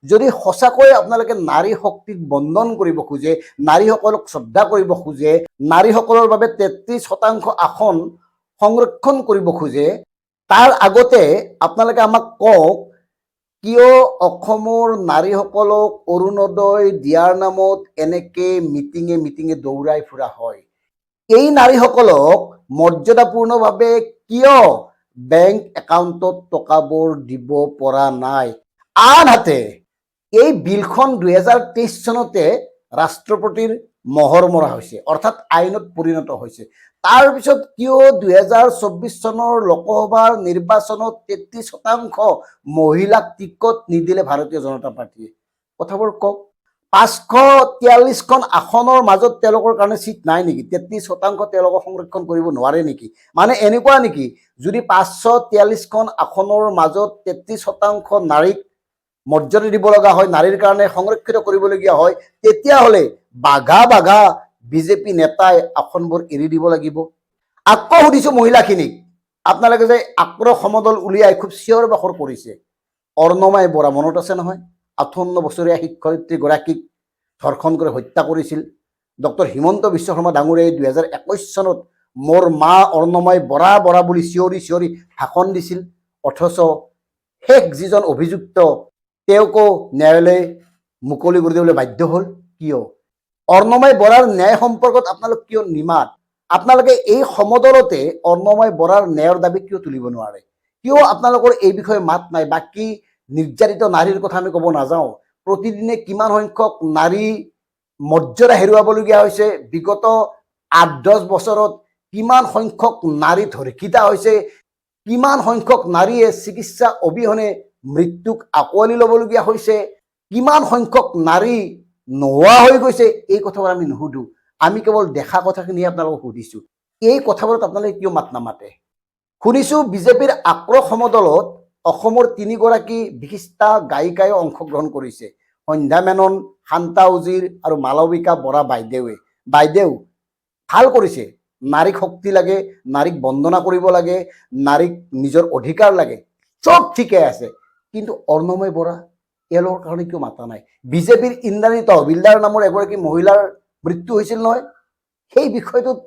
যদি সঁচাকৈ আপোনালোকে নাৰী শক্তিক বন্ধন কৰিব খোজে, নাৰীসকলক শ্ৰদ্ধা কৰিব খোজে, নাৰীসকলৰ বাবে 33% আসন সংৰক্ষণ কৰিব খোজে, তাৰ আগতে আপোনালোকে আমাক কওক কিয় অসমৰ নাৰীসকলক অৰুণোদয় দিয়াৰ নামত এনেকে মিটিঙে দৌৰাই ফুৰা হয়। এই নাৰীসকলক মৰ্যাদাপূৰ্ণভাৱে কিয় বেংক একাউণ্টত টকাবোৰ দিব পৰা নাই। আনহাতে এই বিলখন 2023 চনতে ৰাষ্ট্ৰপতিৰ মহৰ মৰা হৈছে, অৰ্থাৎ আইনত পৰিণত হৈছে। তাৰপিছত কিয় 2024 চনৰ লোকসভাৰ নিৰ্বাচনত 33% মহিলাক টিকট নিদিলে ভাৰতীয় জনতা পাৰ্টীয়ে? কথাবোৰ কওক। 543খন আসনৰ মাজত তেওঁলোকৰ কাৰণে চিট নাই নেকি? 33% তেওঁলোকক সংৰক্ষণ কৰিব নোৱাৰে নেকি? মানে এনেকুৱা নেকি যদি 543খন আসনৰ মাজত 33% নাৰীক মৰ্যাদা দিব লগা হয়, নাৰীৰ কাৰণে সংৰক্ষিত কৰিবলগীয়া হয়, তেতিয়াহ'লে বাঘা বিজেপি নেতাই আসনবোৰ এৰি দিব লাগিব। আকৌ সুধিছো মহিলাখিনিক, আপোনালোকে যে আক্ৰোশ সমদল উলিয়াই খুব চিঞৰ বাখৰ কৰিছে, অৰ্ণমাই বৰা মনত আছে নহয়? 58 বছৰীয়া শিক্ষয়িত্ৰীগৰাকীক ধৰ্ষণ কৰি হত্যা কৰিছিল ডক্টৰ হিমন্ত বিশ্ব শৰ্মা ডাঙৰীয়াই 2021 চনত মোৰ মা অৰ্ণমাই বৰা বুলি চিঞৰি ভাষণ দিছিল। অথচ শেষ যিজন অভিযুক্ত তেওঁকো ন্যায়ালয়ে মুকলি কৰি দিবলৈ বাধ্য হ'ল। কিয়? অৰ্ণমাই বৰাৰ ন্যায় সম্পৰ্কত আপোনালোক কিয় নিমাত? আপোনালোকে এই সমদলতে অৰ্ণমাই বৰাৰ ন্যায়ৰ দাবী কিয় তুলিব নোৱাৰে? কিয় আপোনালোকৰ এই বিষয়ে মাত নাই? বাকী নিৰ্যাতিত নাৰীৰ কথা আমি ক'ব নাযাওঁ, প্ৰতিদিনে কিমান সংখ্যক নাৰী মৰ্যাদা হেৰুৱাবলগীয়া হৈছে, বিগত 8-10 বছৰত কিমান সংখ্যক নাৰী ধৰ্ষিতা হৈছে, কিমান সংখ্যক নাৰীয়ে চিকিৎসা অবিহনে মৃত্যুক আঁকোৱালি ল'বলগীয়া হৈছে, কিমান সংখ্যক নাৰী নোহোৱা হৈ গৈছে, এই কথাবোৰ আমি নুসুধো। আমি কেৱল দেখা কথাখিনি আপোনালোকক সুধিছোঁ। এই কথাবোৰত আপোনালোকে কিয় মাত নামাতে? শুনিছোঁ বিজেপিৰ আক্ৰোশ সমদলত অসমৰ 3গৰাকী বিশিষ্টা গায়িকায়ো অংশগ্ৰহণ কৰিছে, সন্ধ্যা মেনন, শান্তা উজিৰ আৰু মালবিকা বৰা বাইদেউ ভাল কৰিছে। নাৰীক শক্তি লাগে, নাৰীক বন্দনা কৰিব লাগে, নাৰীক নিজৰ অধিকাৰ লাগে, চব ঠিকে আছে, কিন্তু অৰ্ণময় বৰা এওঁলোকৰ কাৰণে কিয় মাতা নাই? বিজেপিৰ ইন্দ্ৰাণী তহবিলদাৰ নামৰ এগৰাকী মহিলাৰ মৃত্যু হৈছিল নহয়, সেই বিষয়টোত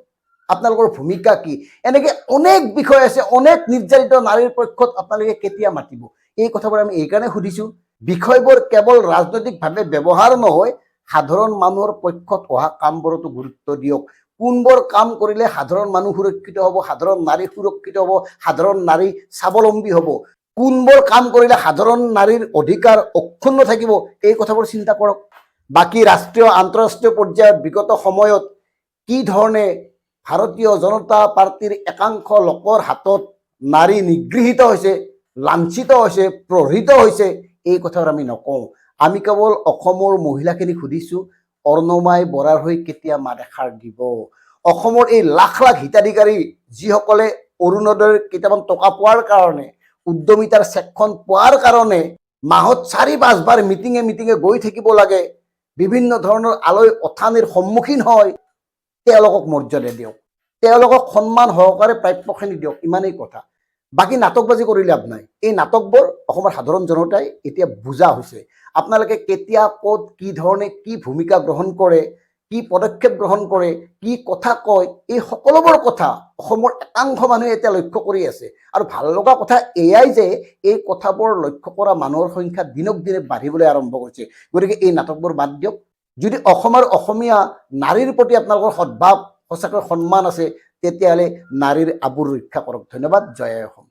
আপোনালোকৰ ভূমিকা কি? এনেকে অনেক বিষয় আছে, অনেক নিৰ্যাতিত নাৰীৰ পক্ষত আপোনালোকে কেতিয়া মাতিব? এই কথাবোৰ আমি এইকাৰণে সুধিছোঁ, বিষয়বোৰ কেৱল ৰাজনৈতিকভাৱে ব্যৱহাৰ নহয়, সাধাৰণ মানুহৰ পক্ষত অহা কামবোৰতো গুৰুত্ব দিয়ক। কোনবোৰ কাম কৰিলে সাধাৰণ মানুহ সুৰক্ষিত হ'ব, সাধাৰণ নাৰী সুৰক্ষিত হ'ব, সাধাৰণ নাৰী স্বাৱলম্বী হ'ব, কোনবোৰ কাম কৰিলে সাধাৰণ নাৰীৰ অধিকাৰ অক্ষুণ্ণ থাকিব, এই কথাবোৰ চিন্তা কৰক। বাকী ৰাষ্ট্ৰীয় আন্তঃৰাষ্ট্ৰীয় পৰ্যায়ত বিগত সময়ত কি ধৰণে ভাৰতীয় জনতা পাৰ্টীৰ একাংশ লোকৰ হাতত নাৰী নিগৃহীত হৈছে, লাঞ্ছিত হৈছে, প্ৰহৃত হৈছে, এই কথাবোৰ আমি নকওঁ। আমি কেৱল অসমৰ মহিলাখিনিক সুধিছোঁ, অৰ্ণমাই বৰাৰ হৈ কেতিয়া মাত এষাৰ দিব? অসমৰ এই লাখ হিতাধিকাৰী যিসকলে অৰুণোদয়ৰ কেইটামান টকা পোৱাৰ কাৰণে, উদ্যমিতাৰ চেকখন পোৱাৰ কাৰণে মাহত 4-5 বাৰ মিটিঙে গৈ থাকিব লাগে, বিভিন্ন ধৰণৰ আলৈ অথানিৰ সন্মুখীন হয়, তেওঁলোকক মৰ্যাদা দিয়ক, তেওঁলোকক সন্মান সহকাৰে প্ৰাপ্যখিনি দিয়ক, ইমানেই কথা। বাকী নাটকবাজি কৰি লাভ নাই। এই নাটকবোৰ অসমৰ সাধাৰণ জনতাই এতিয়া বুজা হৈছে। আপোনালোকে কেতিয়া ক'ত কি ধৰণে কি ভূমিকা গ্ৰহণ কৰে, কি পদক্ষেপ গ্ৰহণ কৰে, কি কথা কয়, এই সকলোবোৰ কথা অসমৰ একাংশ মানুহে এতিয়া লক্ষ্য কৰি আছে। আৰু ভাল লগা কথা এয়াই যে এই কথাবোৰ লক্ষ্য কৰা মানুহৰ সংখ্যা দিনক দিনে বাঢ়িবলৈ আৰম্ভ কৰিছে। গতিকে এই নাটকবোৰ বাদ দিয়ক। যদি অসমৰ অসমীয়া নাৰীৰ প্ৰতি আপোনালোকৰ সদ্ভাৱ, সঁচাকৈ সন্মান আছে, তেতিয়াহ'লে নাৰীৰ আবুৰ ৰক্ষা কৰক। ধন্যবাদ। জয় অসম।